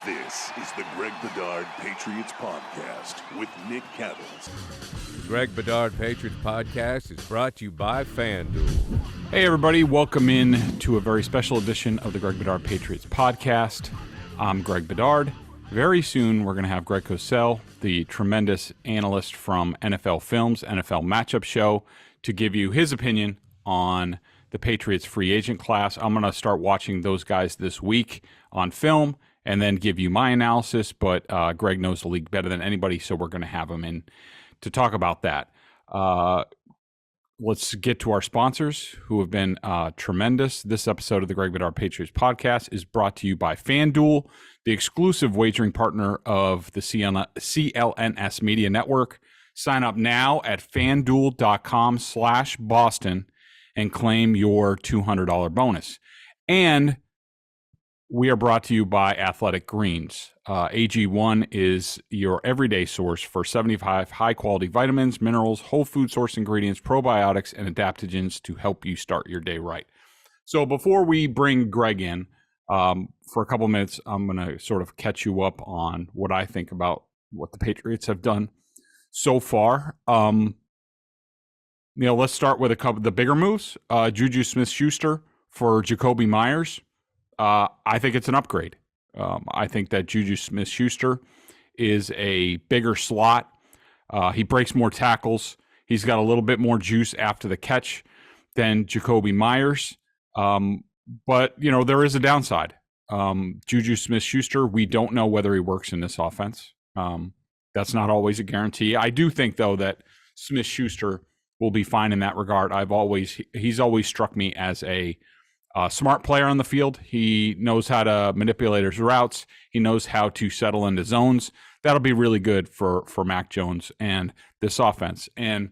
This is the Greg Bedard Patriots Podcast with Nick Cattles. Greg Bedard Patriots Podcast is brought to you by FanDuel. Hey everybody, welcome in to a very special edition of the Greg Bedard Patriots Podcast. I'm Greg Bedard. Very soon we're going to have Greg Cosell, the tremendous analyst from NFL Films, NFL Matchup Show, to give you his opinion on the Patriots free agent class. I'm going to start watching those guys this week on film and then give you my analysis, but Greg knows the league better than anybody, so we're going to have him in to talk about that. Let's get to our sponsors who have been tremendous. This episode of the Greg Bedard Patriots Podcast is brought to you by FanDuel, the exclusive wagering partner of the CLNS Media Network. Sign up now at FanDuel.com/Boston and claim your $200 bonus. And we are brought to you by Athletic Greens. AG1 is your everyday source for 75 high-quality vitamins, minerals, whole food source ingredients, probiotics, and adaptogens to help you start your day right. So before we bring Greg in, for a couple minutes, I'm going to sort of catch you up on what I think about what the Patriots have done so far. Let's start with a couple of the bigger moves. JuJu Smith-Schuster for Jakobi Meyers. I think it's an upgrade. I think that JuJu Smith-Schuster is a bigger slot. He breaks more tackles. He's got a little bit more juice after the catch than Jakobi Meyers. But, there is a downside. JuJu Smith-Schuster, we don't know whether he works in this offense. That's not always a guarantee. I do think, though, that Smith-Schuster will be fine in that regard. He's always struck me as a smart player on the field. He knows how to manipulate his routes. He knows how to settle into zones. That'll be really good for Mac Jones and this offense. And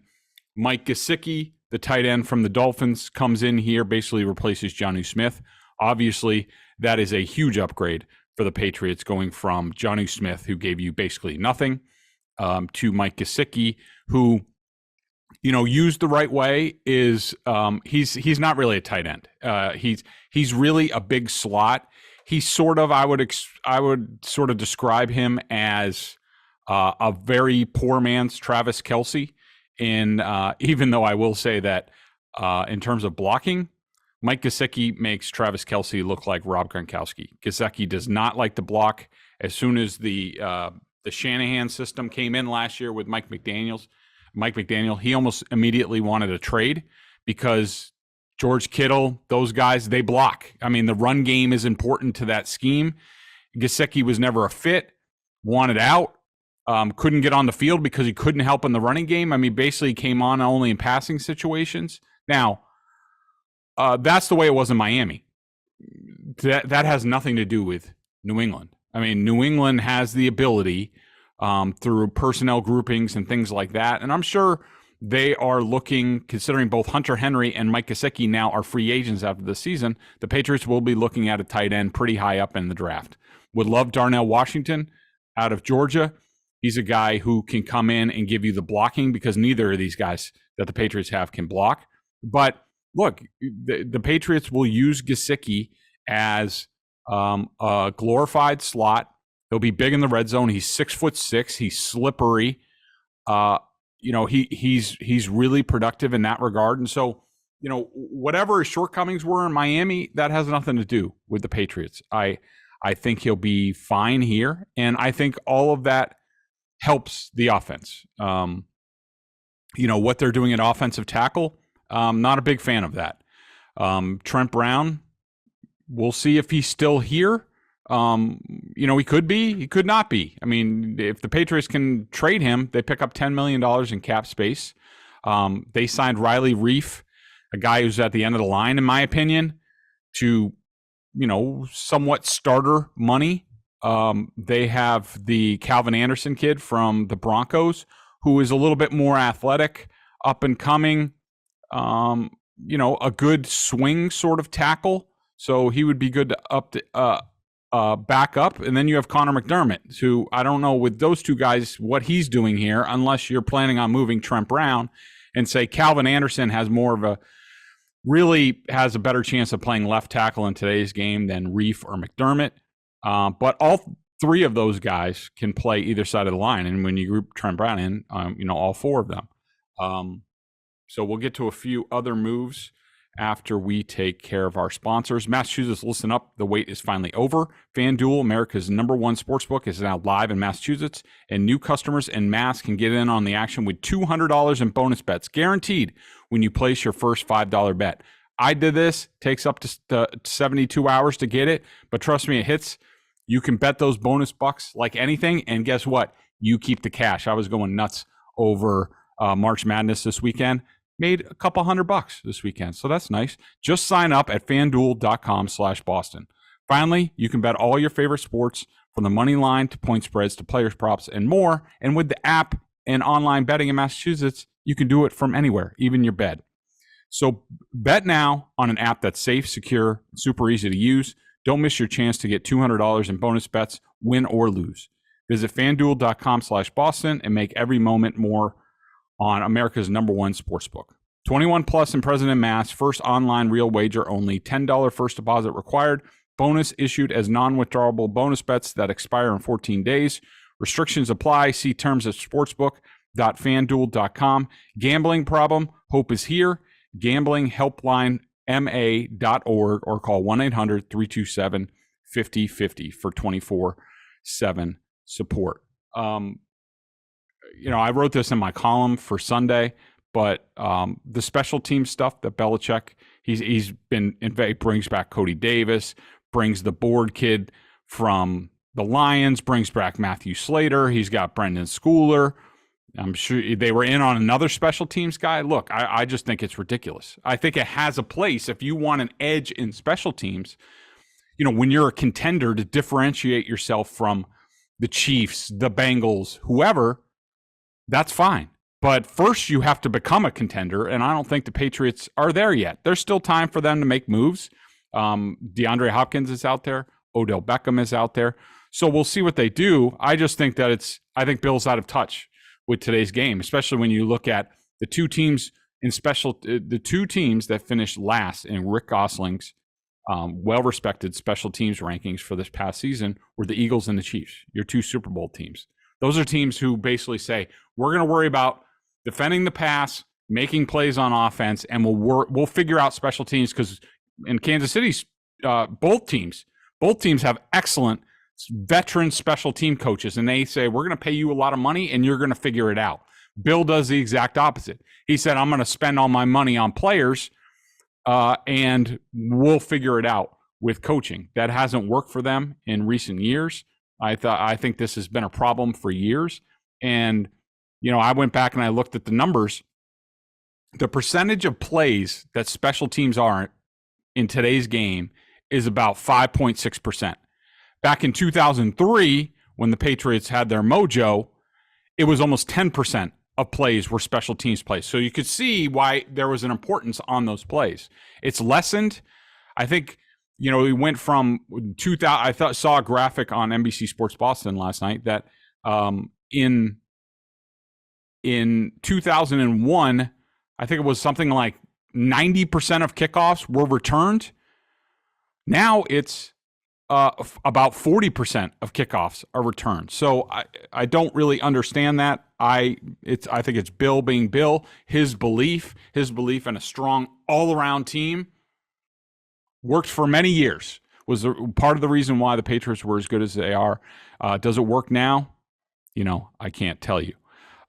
Mike Gesicki, the tight end from the Dolphins, comes in here, basically replaces JuJu Smith. Obviously, that is a huge upgrade for the Patriots, going from JuJu Smith, who gave you basically nothing, to Mike Gesicki, who, used the right way, is he's not really a tight end. He's really a big slot. He's sort of, I would sort of describe him as a very poor man's Travis Kelce. Even though I will say that in terms of blocking, Mike Gesicki makes Travis Kelce look like Rob Gronkowski. Gesicki does not like to block. As soon as the Shanahan system came in last year with Mike McDaniel, he almost immediately wanted a trade because George Kittle, those guys, they block. I mean, the run game is important to that scheme. Gesicki was never a fit, wanted out, couldn't get on the field because he couldn't help in the running game. I mean, basically came on only in passing situations. Now, that's the way it was in Miami. That has nothing to do with New England. I mean, New England has the ability through personnel groupings and things like that. And I'm sure they are looking, considering both Hunter Henry and Mike Gesicki now are free agents after the season, the Patriots will be looking at a tight end pretty high up in the draft. Would love Darnell Washington out of Georgia. He's a guy who can come in and give you the blocking because neither of these guys that the Patriots have can block. But look, the Patriots will use Gesicki as a glorified slot. He'll be big in the red zone. He's 6'6". He's slippery. He's really productive in that regard. And so, whatever his shortcomings were in Miami, that has nothing to do with the Patriots. I think he'll be fine here, and I think all of that helps the offense. What they're doing at offensive tackle, not a big fan of that. Trent Brown, we'll see if he's still here. He could be, he could not be. I mean, if the Patriots can trade him, they pick up $10 million in cap space. They signed Riley Reif, a guy who's at the end of the line, in my opinion, to, somewhat starter money. They have the Calvin Anderson kid from the Broncos, who is a little bit more athletic, up and coming, a good swing sort of tackle. So he would be good to back up. And then you have Connor McDermott, who I don't know with those two guys what he's doing here, unless you're planning on moving Trent Brown and say Calvin Anderson has a better chance of playing left tackle in today's game than Reif or McDermott. But 3 of those guys can play either side of the line. And when you group Trent Brown in, all 4 of them. So we'll get to a few other moves after we take care of our sponsors. Massachusetts, listen up. The wait is finally over. FanDuel, America's #1 sportsbook, is now live in Massachusetts, and new customers in Mass can get in on the action with $200 in bonus bets, guaranteed when you place your first $5 bet. I did this. Takes up to 72 hours to get it, but trust me, it hits. You can bet those bonus bucks like anything, and guess what? You keep the cash. I was going nuts over March Madness this weekend. Made a couple $100 this weekend, so that's nice. Just sign up at FanDuel.com/Boston. Finally, you can bet all your favorite sports, from the money line to point spreads to players props and more. And with the app and online betting in Massachusetts, you can do it from anywhere, even your bed. So bet now on an app that's safe, secure, super easy to use. Don't miss your chance to get $200 in bonus bets, win or lose. Visit FanDuel.com/Boston and make every moment more on America's #1 sportsbook. 21 plus and present in Mass. First online real wager only. $10 first deposit required. Bonus issued as non-withdrawable bonus bets that expire in 14 days. Restrictions apply. See terms at sportsbook.fanduel.com. Gambling problem? Hope is here. gamblinghelplinema.org or call 1-800-327-5050 for 24/7 support. I wrote this in my column for Sunday, but the special team stuff that Belichick, he brings back Cody Davis, brings the board kid from the Lions, brings back Matthew Slater. He's got Brendan Schooler. I'm sure they were in on another special teams guy. Look, I just think it's ridiculous. I think it has a place if you want an edge in special teams, when you're a contender, to differentiate yourself from the Chiefs, the Bengals, whoever. That's fine. But first you have to become a contender, and I don't think the Patriots are there yet. There's still time for them to make moves. DeAndre Hopkins is out there. Odell Beckham is out there. So we'll see what they do. I just think that I think Bill's out of touch with today's game, especially when you look at the two teams that finished last in Rick Gosling's well-respected special teams rankings for this past season were the Eagles and the Chiefs, your 2 Super Bowl teams. Those are teams who basically say, we're going to worry about defending the pass, making plays on offense, and we'll figure out special teams, because in Kansas City, both teams have excellent veteran special team coaches, and they say, we're going to pay you a lot of money, and you're going to figure it out. Bill does the exact opposite. He said, I'm going to spend all my money on players, and we'll figure it out with coaching. That hasn't worked for them in recent years. I think this has been a problem for years. And, I went back and I looked at the numbers. The percentage of plays that special teams are in today's game is about 5.6%. Back in 2003, when the Patriots had their mojo, it was almost 10% of plays were special teams plays. So you could see why there was an importance on those plays. It's lessened. I think, we went from 2000. I saw a graphic on NBC Sports Boston last night that in 2001, I think it was something like 90% of kickoffs were returned. Now it's about 40% of kickoffs are returned. So I don't really understand that. I think it's Bill being Bill. His belief in a strong all-around team worked for many years, was part of the reason why the Patriots were as good as they are. Does it work now? I can't tell you.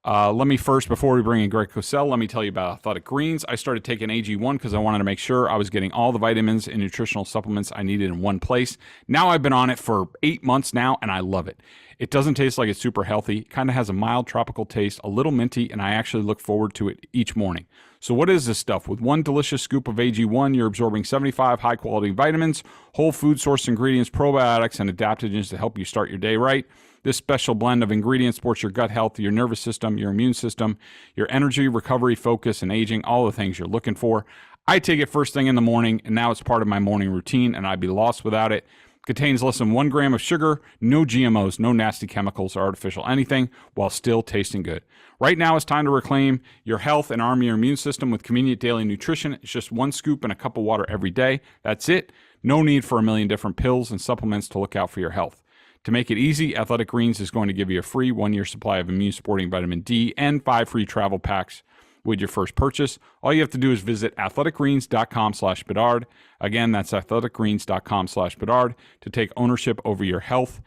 Let me first, before we bring in Greg Cosell, let me tell you about Athletic Greens. I started taking AG1 because I wanted to make sure I was getting all the vitamins and nutritional supplements I needed in one place. Now I've been on it for 8 months now, and I love it. It doesn't taste like it's super healthy. It kind of has a mild tropical taste, a little minty, and I actually look forward to it each morning. So what is this stuff? With one delicious scoop of AG1, you're absorbing 75 high-quality vitamins, whole food source ingredients, probiotics, and adaptogens to help you start your day right. This special blend of ingredients supports your gut health, your nervous system, your immune system, your energy, recovery, focus, and aging, all the things you're looking for. I take it first thing in the morning, and now it's part of my morning routine, and I'd be lost without it. Contains less than 1 gram of sugar, no GMOs, no nasty chemicals or artificial anything, while still tasting good. Right now, it's time to reclaim your health and arm your immune system with convenient daily nutrition. It's just 1 scoop and a cup of water every day. That's it. No need for a million different pills and supplements to look out for your health. To make it easy, Athletic Greens is going to give you a free 1-year supply of immune-supporting vitamin D and 5 free travel packs with your first purchase. All you have to do is visit athleticgreens.com/Bedard. Again, that's athleticgreens.com/Bedard to take ownership over your health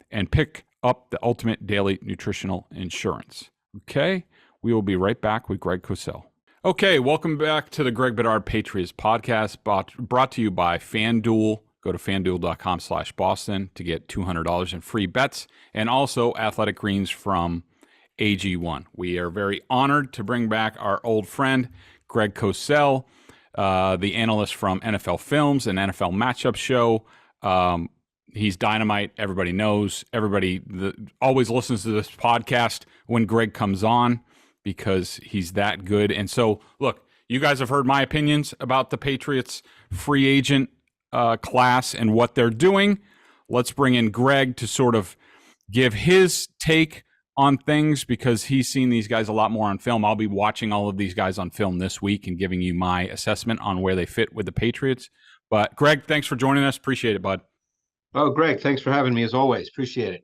and pick up the ultimate daily nutritional insurance. Okay, we will be right back with Greg Cosell. Okay, welcome back to the Greg Bedard Patriots Podcast, brought to you by FanDuel. Go to fanduel.com/Boston to get $200 in free bets, and also Athletic Greens from AG1. We are very honored to bring back our old friend, Greg Cosell, the analyst from NFL Films and NFL Matchup Show. He's dynamite. Everybody knows. Everybody always listens to this podcast when Greg comes on because he's that good. And so, look, you guys have heard my opinions about the Patriots free agent class and what they're doing. Let's bring in Greg to sort of give his take on things because he's seen these guys a lot more on film. I'll be watching all of these guys on film this week and giving you my assessment on where they fit with the Patriots. But Greg, thanks for joining us. Appreciate it, bud. Oh, Greg, thanks for having me as always. Appreciate it.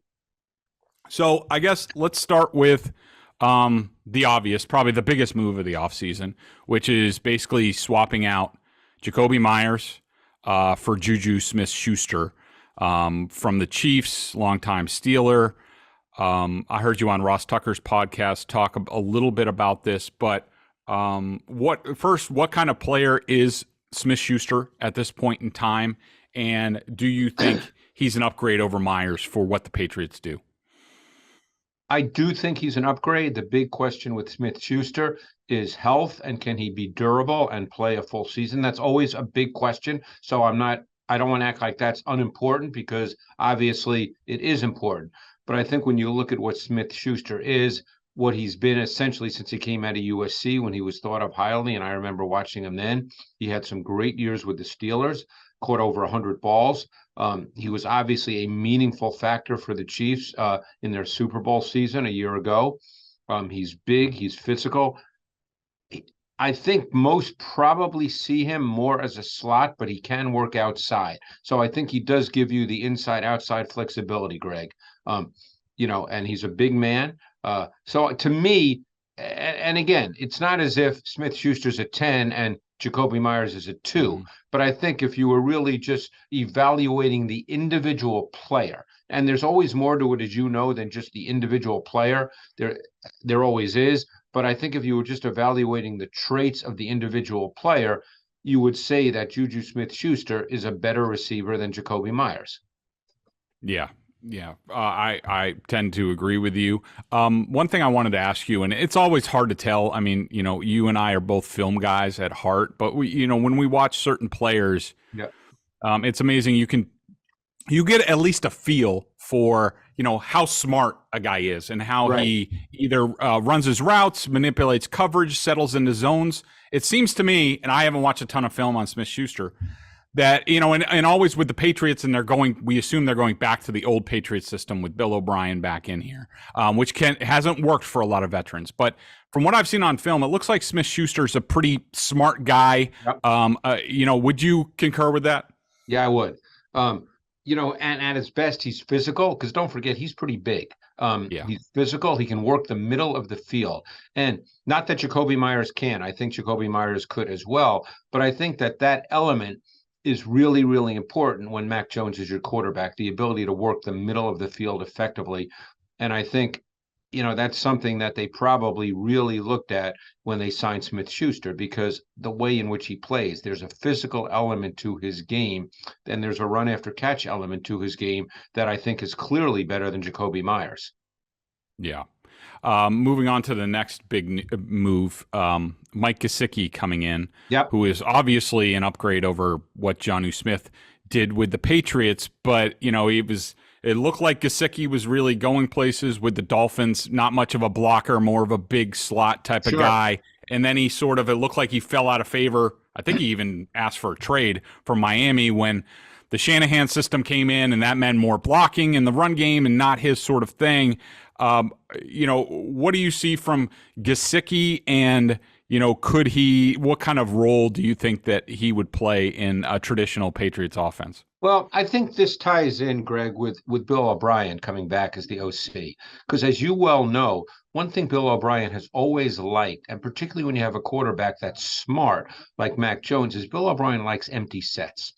So I guess let's start with the obvious, probably the biggest move of the offseason, which is basically swapping out Jakobi Meyers for JuJu Smith-Schuster from the Chiefs, longtime Steeler. I heard you on Ross Tucker's podcast talk a little bit about this, but what kind of player is Smith-Schuster at this point in time? And do you think he's an upgrade over Myers for what the Patriots do? I do think he's an upgrade. The big question with Smith-Schuster is health, and can he be durable and play a full season? That's always a big question. So I don't want to act like that's unimportant because obviously it is important. But I think when you look at what Smith-Schuster is, what he's been essentially since he came out of USC when he was thought of highly, and I remember watching him then, he had some great years with the Steelers, caught over 100 balls. He was obviously a meaningful factor for the Chiefs in their Super Bowl season a year ago. He's big, he's physical. I think most probably see him more as a slot, but he can work outside. So I think he does give you the inside-outside flexibility, Greg. And he's a big man. So to me, and again, it's not as if Smith-Schuster's a 10 and Jakobi Meyers is a 2. But I think if you were really just evaluating the individual player, and there's always more to it, as you know, than just the individual player. There always is. But I think if you were just evaluating the traits of the individual player, you would say that JuJu Smith-Schuster is a better receiver than Jakobi Meyers. Yeah. I tend to agree with you. One thing I wanted to ask you, and it's always hard to tell. I mean, you and I are both film guys at heart, but when we watch certain players, it's amazing. You get at least a feel for, how smart a guy is and how he either runs his routes, manipulates coverage, settles into zones. It seems to me, and I haven't watched a ton of film on Smith-Schuster, that, and always with the Patriots, and we assume they're going back to the old Patriots system with Bill O'Brien back in here, which hasn't worked for a lot of veterans. But from what I've seen on film, it looks like Smith-Schuster's a pretty smart guy. Yep. Would you concur with that? Yeah, I would. And at his best, he's physical, because don't forget, he's pretty big. He's physical. He can work the middle of the field. And not that Jakobi Meyers can. I think Jakobi Meyers could as well. But I think that element is really, really important when Mac Jones is your quarterback, the ability to work the middle of the field effectively. And I think, that's something that they probably really looked at when they signed Smith-Schuster, because the way in which he plays, there's a physical element to his game, and there's a run after catch element to his game that I think is clearly better than Jakobi Meyers. Yeah. Moving on to the next big move, Mike Gesicki coming in, who is obviously an upgrade over what JuJu Smith did with the Patriots, but it looked like Gesicki was really going places with the Dolphins, not much of a blocker, more of a big slot type of guy. And then it looked like he fell out of favor. I think he even asked for a trade from Miami when the Shanahan system came in, and that meant more blocking in the run game and not his sort of thing. What do you see from Gesicki, and what kind of role do you think that he would play in a traditional Patriots offense? Well, I think this ties in, Greg, with Bill O'Brien coming back as the OC. Because as you well know, one thing Bill O'Brien has always liked, and particularly when you have a quarterback that's smart like Mac Jones, is Bill O'Brien likes empty sets.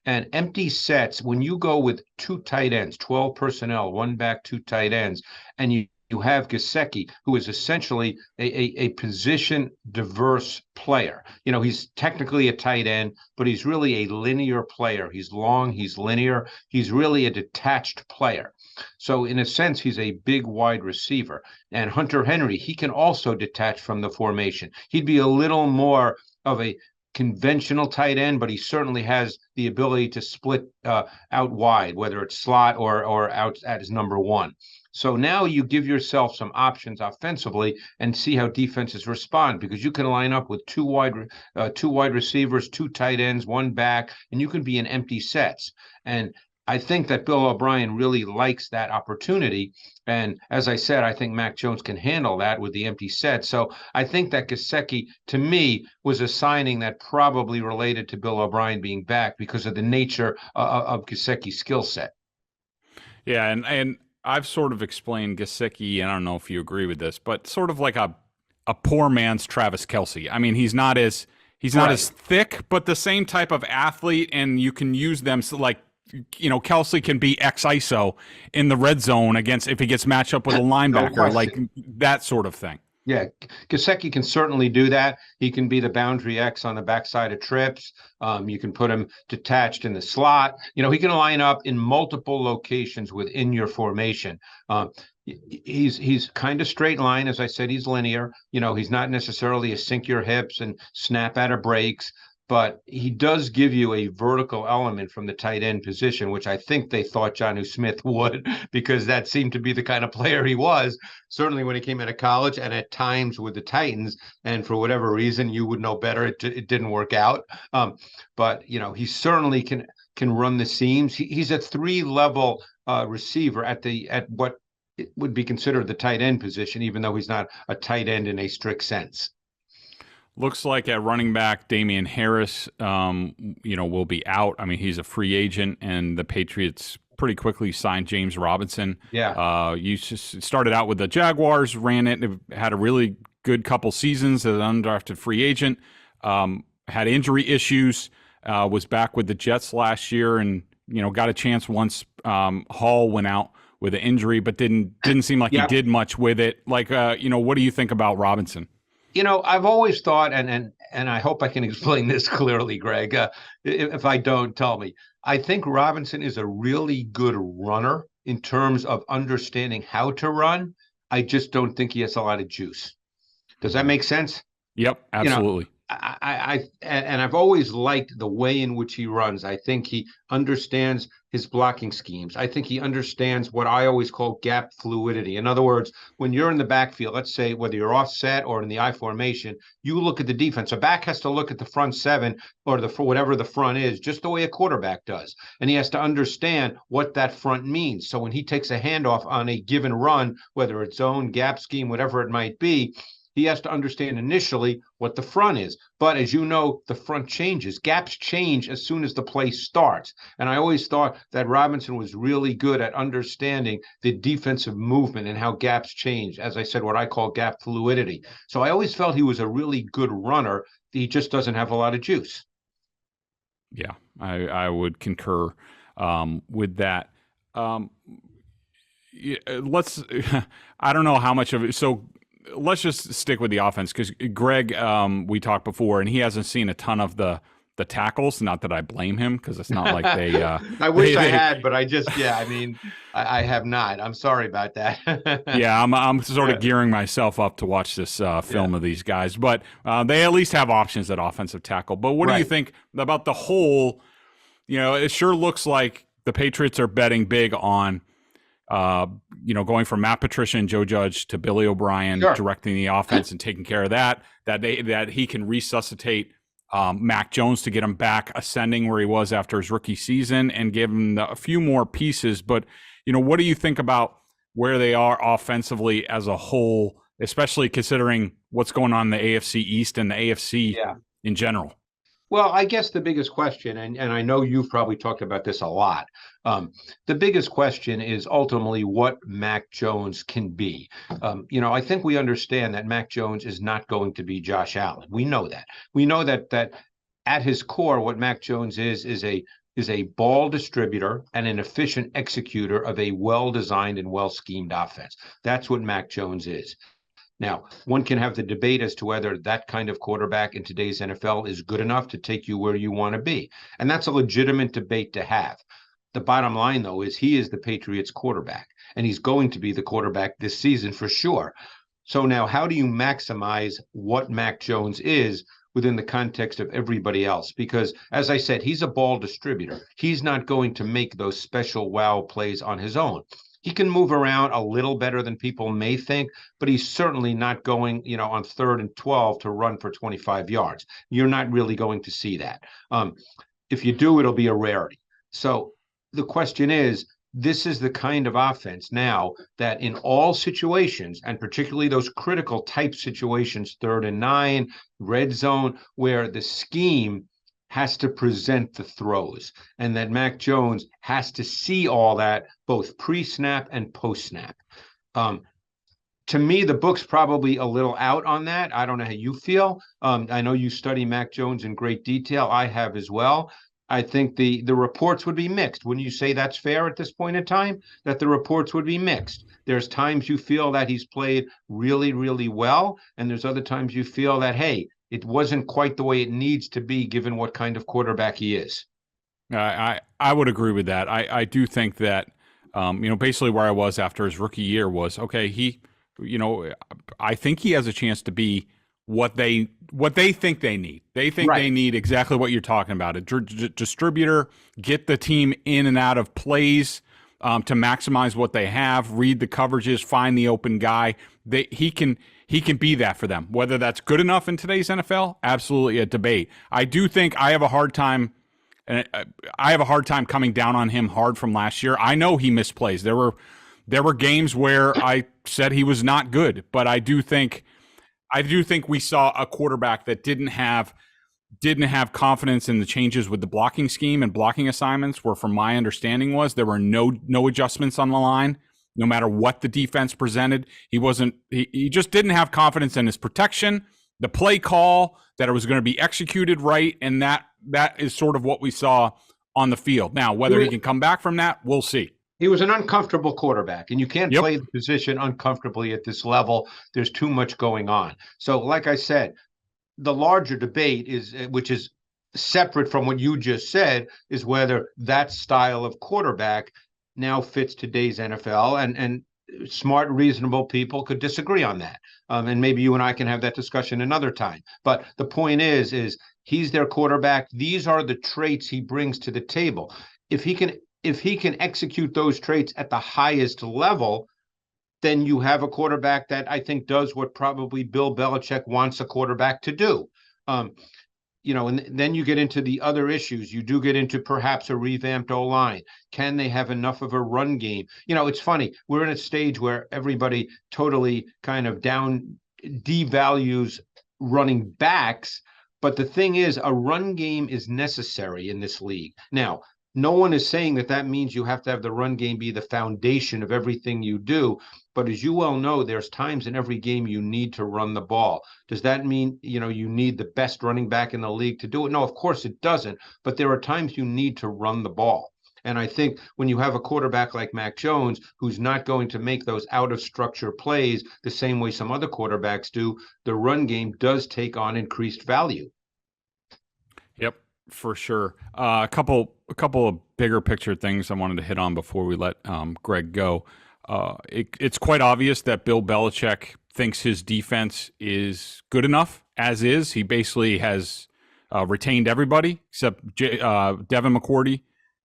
And empty sets, when you go with two tight ends, 12 personnel, one back, two tight ends, and you have Gesicki, who is essentially a position diverse player. He's technically a tight end, but he's really a linear player. He's long, he's linear, he's really a detached player. So in a sense, he's a big wide receiver. And Hunter Henry, he can also detach from the formation. He'd be a little more of a conventional tight end, but he certainly has the ability to split out wide, whether it's slot or out at his number one. So now you give yourself some options offensively and see how defenses respond, because you can line up with two wide receivers, two tight ends, one back, and you can be in empty sets. And I think that Bill O'Brien really likes that opportunity. And as I said, I think Mac Jones can handle that with the empty set. So I think that Gesicki, to me, was a signing that probably related to Bill O'Brien being back because of the nature of Gesicki's skill set. Yeah, and I've sort of explained Gesicki, and I don't know if you agree with this, but sort of like a poor man's Travis Kelce. I mean, he's not as thick, but the same type of athlete, and you can use them like, Kelce can be ex-ISO in the red zone if he gets matched up with a linebacker, like that sort of thing. Yeah, Gesicki can certainly do that. He can be the boundary X on the backside of trips. You can put him detached in the slot. He can line up in multiple locations within your formation. He's kind of straight line. As I said, he's linear. He's not necessarily a sink your hips and snap out of breaks, but he does give you a vertical element from the tight end position, which I think they thought JuJu Smith would, because that seemed to be the kind of player he was, certainly when he came out of college and at times with the Titans. And for whatever reason, you would know better, it didn't work out. But he certainly can run the seams. He's a 3-level receiver at what it would be considered the tight end position, even though he's not a tight end in a strict sense. Looks like at running back, Damien Harris, will be out. I mean, he's a free agent, and the Patriots pretty quickly signed James Robinson. Yeah. You just started out with the Jaguars, ran it, had a really good couple seasons as an undrafted free agent, had injury issues, was back with the Jets last year, and got a chance once Hall went out with an injury, but didn't seem like he did much with it. Like, what do you think about Robinson? I've always thought, and I hope I can explain this clearly, Greg. If I don't, tell me. I think Robinson is a really good runner in terms of understanding how to run. I just don't think he has a lot of juice. Does that make sense? Yep, absolutely. I've always liked the way in which he runs. I think he understands his blocking schemes. I think he understands what I always call gap fluidity. In other words, when you're in the backfield, let's say whether you're offset or in the I formation, you look at the defense. A back has to look at the front seven or whatever the front is, just the way a quarterback does. And he has to understand what that front means. So when he takes a handoff on a given run, whether it's zone, gap scheme, whatever it might be, he has to understand initially what the front is. But as you know, the front changes. Gaps change as soon as the play starts. And I always thought that Robinson was really good at understanding the defensive movement and how gaps change. As I said, what I call gap fluidity. So I always felt he was a really good runner. He just doesn't have a lot of juice. Yeah, I would concur with that. I don't know how much of it. So let's just stick with the offense, because Greg, we talked before, and he hasn't seen a ton of the tackles. Not that I blame him, because it's not like they. I wish I had, but I have not. I'm sorry about that. Yeah, I'm sort of gearing myself up to watch this film of these guys, but they at least have options at offensive tackle. But what do you think about the whole? It sure looks like the Patriots are betting big on. Going from Matt Patricia and Joe Judge to Billy O'Brien directing the offense and taking care of that he can resuscitate Mac Jones to get him back ascending where he was after his rookie season and give him a few more pieces. But, what do you think about where they are offensively as a whole especially considering what's going on in the AFC East and the AFC in general. Well, I guess the biggest question, and I know you've probably talked about this a lot, the biggest question is ultimately what Mac Jones can be. I think we understand that Mac Jones is not going to be Josh Allen. We know that. We know that at his core, what Mac Jones is a ball distributor and an efficient executor of a well-designed and well-schemed offense. That's what Mac Jones is. Now, one can have the debate as to whether that kind of quarterback in today's NFL is good enough to take you where you want to be. And that's a legitimate debate to have. The bottom line, though, is he is the Patriots quarterback, and he's going to be the quarterback this season for sure. So now how do you maximize what Mac Jones is within the context of everybody else? Because, as I said, he's a ball distributor. He's not going to make those special wow plays on his own. He can move around a little better than people may think, but he's certainly not going, on 3rd and 12 to run for 25 yards. You're not really going to see that. If you do, it'll be a rarity. So the question is, this is the kind of offense now that in all situations, and particularly those critical type situations, 3rd and 9, red zone, where the scheme has to present the throws, and that Mac Jones has to see all that both pre-snap and post-snap. To me, the book's probably a little out on that. I don't know how you feel. I know you study Mac Jones in great detail. I have as well. I think the reports would be mixed. Wouldn't you say that's fair at this point in time, that the reports would be mixed? There's times you feel that he's played really, really well, and there's other times you feel that, hey, it wasn't quite the way it needs to be given what kind of quarterback he is. I would agree with that. I do think that, basically where I was after his rookie year was, okay, I think he has a chance to be what they think they need. They think They need exactly what you're talking about, a distributor, get the team in and out of plays to maximize what they have, read the coverages, find the open guy. He can be that for them. Whether that's good enough in today's NFL, absolutely a debate. I do think I have a hard time coming down on him hard from last year. I know he missed plays. There were games where I said he was not good, but I do think we saw a quarterback that didn't have confidence in the changes with the blocking scheme and blocking assignments, where from my understanding was there were no adjustments on the line. No matter what the defense presented, he just didn't have confidence in his protection, the play call, that it was going to be executed right, and that is sort of what we saw on the field. Now, whether he can come back from that, we'll see. He was an uncomfortable quarterback, and you can't play the position uncomfortably at this level. There's too much going on. So, like I said, the larger debate which is separate from what you just said, is whether that style of quarterback now fits today's NFL, and smart, reasonable people could disagree on that. And maybe you and I can have that discussion another time. But the point is he's their quarterback. These are the traits he brings to the table. If he can execute those traits at the highest level, then you have a quarterback that I think does what probably Bill Belichick wants a quarterback to do. And then you get into the other issues. You do get into perhaps a revamped O-line. Can they have enough of a run game? It's funny. We're in a stage where everybody totally kind of devalues running backs. But the thing is, a run game is necessary in this league. Now, no one is saying that means you have to have the run game be the foundation of everything you do. But as you well know, there's times in every game you need to run the ball. Does that mean, you need the best running back in the league to do it? No, of course it doesn't. But there are times you need to run the ball. And I think when you have a quarterback like Mac Jones, who's not going to make those out of structure plays the same way some other quarterbacks do, the run game does take on increased value. Yep, for sure. A couple of bigger picture things I wanted to hit on before we let Greg go. It's quite obvious that Bill Belichick thinks his defense is good enough as is. He basically has retained everybody except Devin McCourty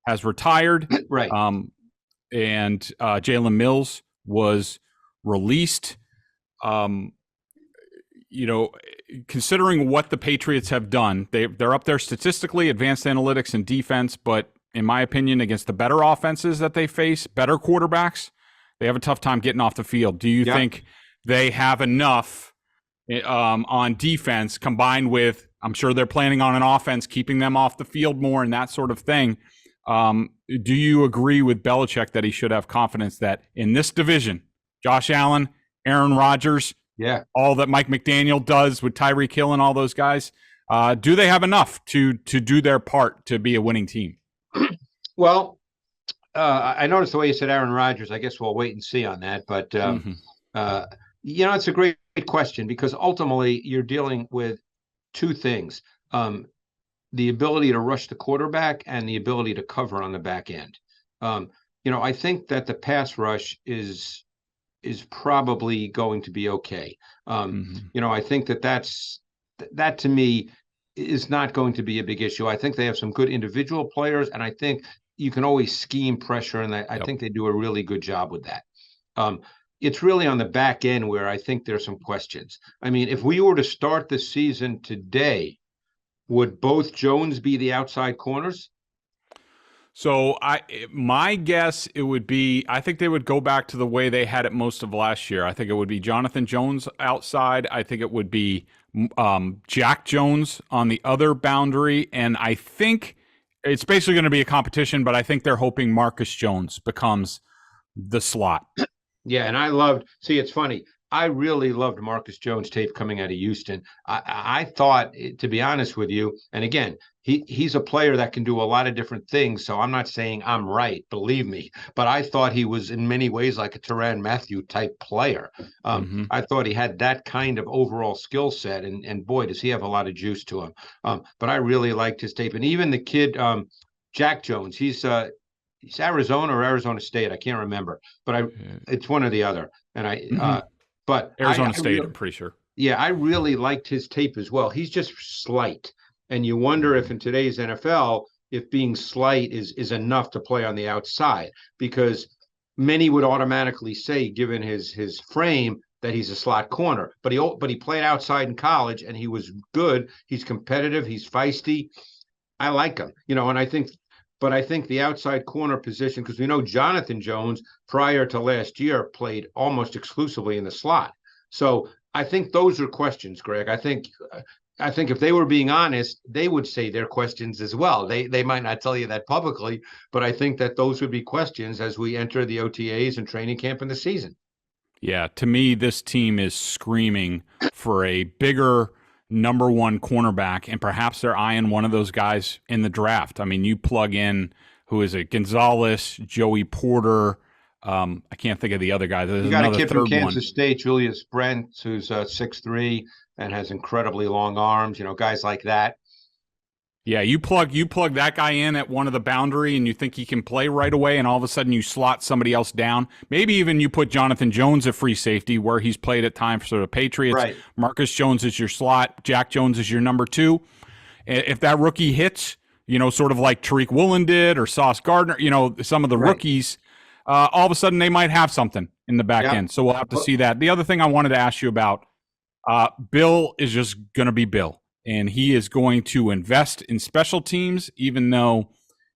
has retired. Right. And Jalen Mills was released. Considering what the Patriots have done, they're up there statistically, advanced analytics and defense, but in my opinion, against the better offenses that they face, better quarterbacks, they have a tough time getting off the field. Do you think they have enough on defense combined with, I'm sure they're planning on an offense, keeping them off the field more and that sort of thing. Do you agree with Belichick that he should have confidence that in this division, Josh Allen, Aaron Rodgers, all that Mike McDaniel does with Tyreek Hill and all those guys, do they have enough to do their part to be a winning team? Well, I noticed the way you said Aaron Rodgers. I guess we'll wait and see on that. But, it's a great question because ultimately you're dealing with two things. The ability to rush the quarterback and the ability to cover on the back end. I think that the pass rush is probably going to be okay. I think that to me is not going to be a big issue. I think they have some good individual players, and I think you can always scheme pressure, and I think they do a really good job with that. It's really on the back end where I think there's some questions. I mean, if we were to start the season today, would both Jones be the outside corners? So my guess, it would be, I think they would go back to the way they had it most of last year. I think it would be Jonathan Jones outside. I think it would be Jack Jones on the other boundary. And I think it's basically going to be a competition, but I think they're hoping Marcus Jones becomes the slot. Yeah, and it's funny. I really loved Marcus Jones' tape coming out of Houston. I thought, to be honest with you, and again, he's a player that can do a lot of different things, so I'm not saying I'm right, believe me, but I thought he was in many ways like a Tyrann Mathieu type player. I thought he had that kind of overall skill set, and boy, does he have a lot of juice to him. But I really liked his tape. And even the kid, Jack Jones, he's Arizona or Arizona State, I can't remember, but it's one or the other. And but Arizona State, I'm pretty sure. Yeah, I really liked his tape as well. He's just slight. And you wonder if in today's NFL, if being slight is enough to play on the outside, because many would automatically say, given his frame, that he's a slot corner. But he played outside in college and he was good. He's competitive. He's feisty. I like him, and I think the outside corner position, because we know Jonathan Jones prior to last year played almost exclusively in the slot. So I think those are questions, Greg. I think if they were being honest, they would say they're questions as well. They might not tell you that publicly, but I think that those would be questions as we enter the OTAs and training camp in the season. Yeah, to me, this team is screaming for a bigger number one cornerback, and perhaps they're eyeing one of those guys in the draft. I mean, you plug in, who is it, Gonzalez, Joey Porter. I can't think of the other guy. There's you got a kid from Kansas State, Julius Brent, who's 6'3" and has incredibly long arms. Guys like that. Yeah, you plug that guy in at one of the boundary, and you think he can play right away, and all of a sudden you slot somebody else down. Maybe even you put Jonathan Jones at free safety, where he's played at times for the Patriots. Right. Marcus Jones is your slot. Jack Jones is your number two. If that rookie hits, sort of like Tariq Woolen did or Sauce Gardner, some of the rookies, all of a sudden they might have something in the back end. So we'll have to see that. The other thing I wanted to ask you about, Bill is just going to be Bill. And he is going to invest in special teams, even though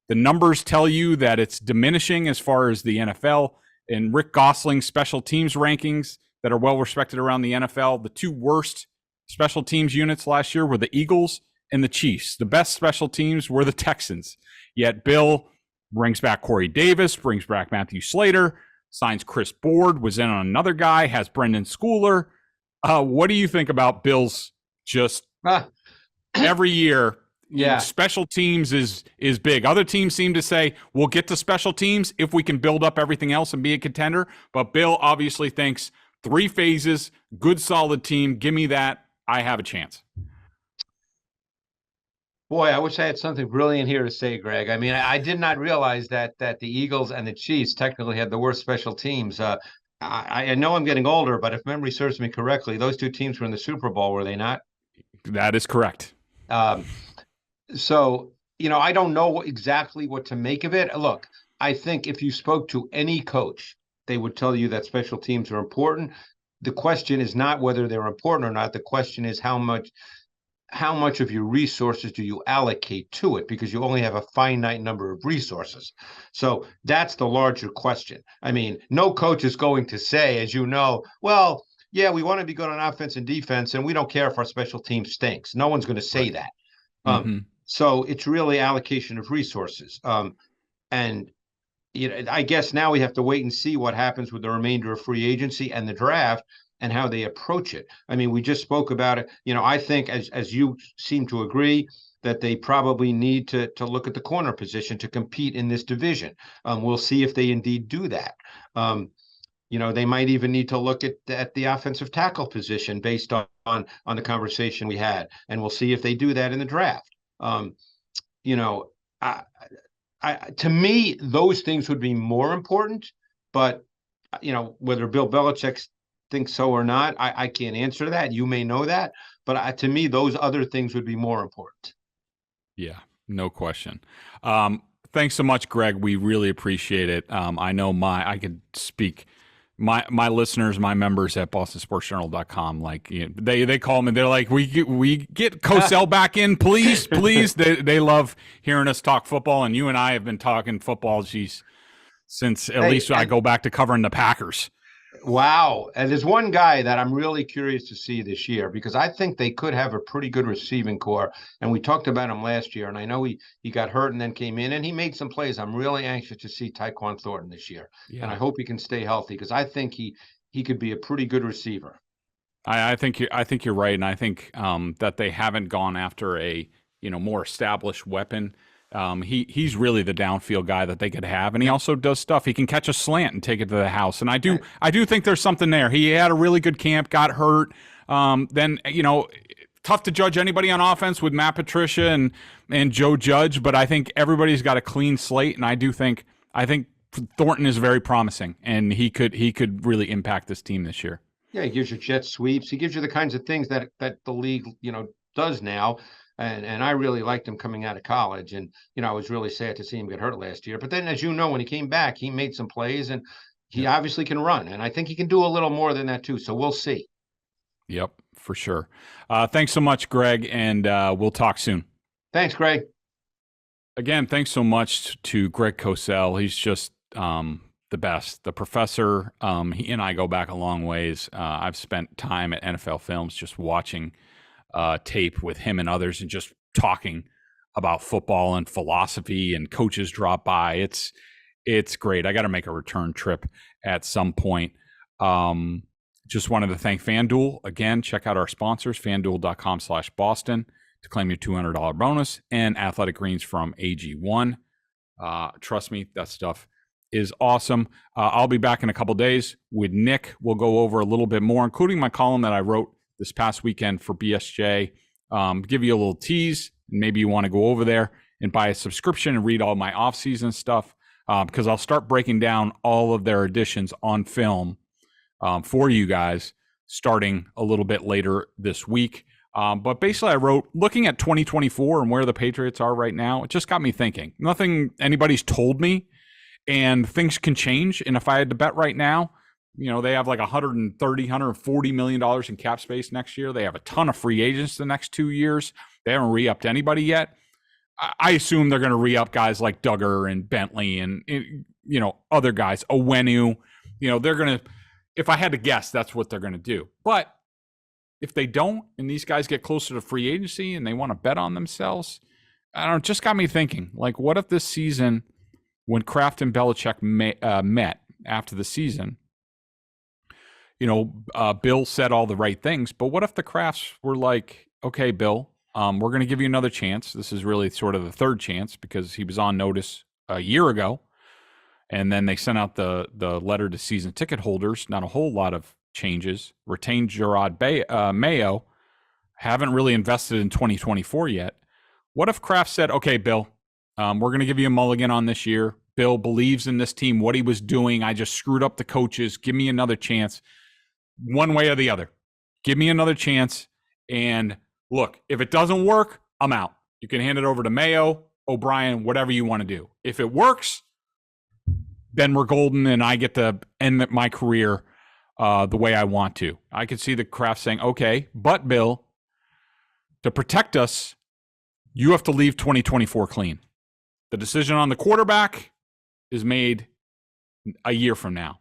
the numbers tell you that it's diminishing as far as the NFL. And Rick Gosling's special teams rankings that are well respected around the NFL, the two worst special teams units last year were the Eagles and the Chiefs. The best special teams were the Texans. Yet Bill brings back Corey Davis, brings back Matthew Slater, signs Chris Board, was in on another guy, has Brendan Schooler. What do you think about Bill's just every year? Special teams is big. Other teams seem to say, we'll get to special teams if we can build up everything else and be a contender. But Bill obviously thinks 3 phases, good, solid team. Give me that. I have a chance. Boy, I wish I had something brilliant here to say, Greg. I mean, I did not realize that the Eagles and the Chiefs technically had the worst special teams. I know I'm getting older, but if memory serves me correctly, those two teams were in the Super Bowl, were they not? That is correct. So, I don't know exactly what to make of it. Look, I think if you spoke to any coach, they would tell you that special teams are important. The question is not whether they're important or not. The question is how much of your resources do you allocate to it, because you only have a finite number of resources. So that's the larger question. I mean, no coach is going to say, as you know, well, yeah, we want to be good on offense and defense, and we don't care if our special team stinks. No one's going to say that. So it's really allocation of resources. And I guess now we have to wait and see what happens with the remainder of free agency and the draft and how they approach it. I mean, we just spoke about it. I think as you seem to agree, that they probably need to look at the corner position to compete in this division. We'll see if they indeed do that. They might even need to look at the offensive tackle position based on the conversation we had, and we'll see if they do that in the draft. To me, those things would be more important, but whether Bill Belichick thinks so or not, I can't answer that. You may know that, but to me, those other things would be more important. Yeah, no question. Thanks so much, Greg. We really appreciate it. I know I could speak. My listeners, my members at BostonSportsJournal.com, they call me. They're like, we get Cosell back in, please. They love hearing us talk football, and you and I have been talking football, since at least I go back to covering the Packers. Wow. And there's one guy that I'm really curious to see this year, because I think they could have a pretty good receiving core. And we talked about him last year, and I know he got hurt and then came in and he made some plays. I'm really anxious to see Tyquan Thornton this year. Yeah. And I hope he can stay healthy, because I think he could be a pretty good receiver. I think you're right. And I think that they haven't gone after a more established weapon. He's really the downfield guy that they could have, and he also does stuff. He can catch a slant and take it to the house, and I do think there's something there. He had a really good camp, got hurt. Then tough to judge anybody on offense with Matt Patricia and Joe Judge, but I think everybody's got a clean slate, and I think Thornton is very promising, and he could really impact this team this year. Yeah, he gives you jet sweeps. He gives you the kinds of things that the league does now. And I really liked him coming out of college. And, I was really sad to see him get hurt last year. But then, as you know, when he came back, he made some plays, and he obviously can run. And I think he can do a little more than that, too. So we'll see. Yep, for sure. Thanks so much, Greg, and we'll talk soon. Thanks, Greg. Again, thanks so much to Greg Cosell. He's just the best. The professor, he and I go back a long ways. I've spent time at NFL Films just watching tape with him and others and just talking about football and philosophy, and coaches drop by. It's great. I got to make a return trip at some point. Just wanted to thank FanDuel. Again, check out our sponsors, FanDuel.com/Boston to claim your $200 bonus, and Athletic Greens from AG1. Trust me, that stuff is awesome. I'll be back in a couple days with Nick. We'll go over a little bit more, including my column that I wrote this past weekend for BSJ. Give you a little tease. Maybe you want to go over there and buy a subscription and read all my off-season stuff, because I'll start breaking down all of their editions on film for you guys starting a little bit later this week. But basically, I wrote, looking at 2024 and where the Patriots are right now, it just got me thinking. Nothing anybody's told me, and things can change. And if I had to bet right now, they have like $140 million in cap space next year. They have a ton of free agents the next 2 years. They haven't re-upped anybody yet. I assume they're going to re-up guys like Duggar and Bentley and, other guys, Owenu. They're going to, if I had to guess, that's what they're going to do. But if they don't, and these guys get closer to free agency and they want to bet on themselves, I don't know, it just got me thinking, like, what if this season, when Kraft and Belichick met after the season, Bill said all the right things, but what if the Krafts were like, okay, Bill, we're going to give you another chance. This is really sort of the third chance, because he was on notice a year ago. And then they sent out the letter to season ticket holders. Not a whole lot of changes. Retained Gerard Mayo. Haven't really invested in 2024 yet. What if Kraft said, okay, Bill, we're going to give you a mulligan on this year. Bill believes in this team, what he was doing. I just screwed up the coaches. Give me another chance. One way or the other. Give me another chance. And look, if it doesn't work, I'm out. You can hand it over to Mayo, O'Brien, whatever you want to do. If it works, then we're golden and I get to end my career the way I want to. I could see the Kraft saying, okay, but Bill, to protect us, you have to leave 2024 clean. The decision on the quarterback is made a year from now.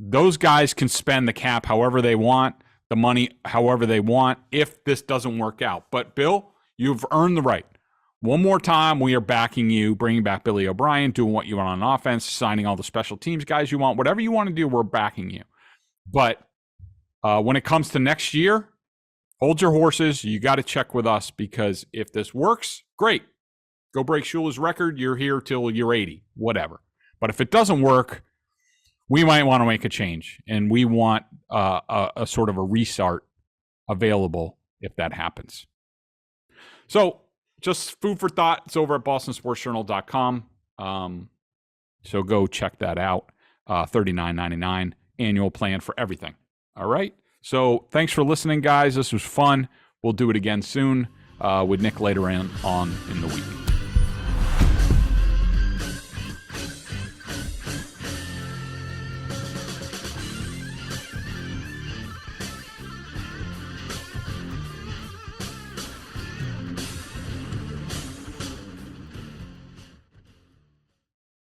those guys can spend the cap however they want, the money however they want, if this doesn't work out. But, Bill, you've earned the right. One more time, we are backing you, bringing back Billy O'Brien, doing what you want on offense, signing all the special teams guys you want. Whatever you want to do, we're backing you. But when it comes to next year, hold your horses. You got to check with us, because if this works, great. Go break Shula's record. You're here till you're 80, whatever. But if it doesn't work, we might want to make a change, and we want a sort of a restart available if that happens. So just food for thought. It's over at bostonsportsjournal.com. So go check that out. $39.99 annual plan for everything. All right. So thanks for listening, guys. This was fun. We'll do it again soon with Nick later on in the week.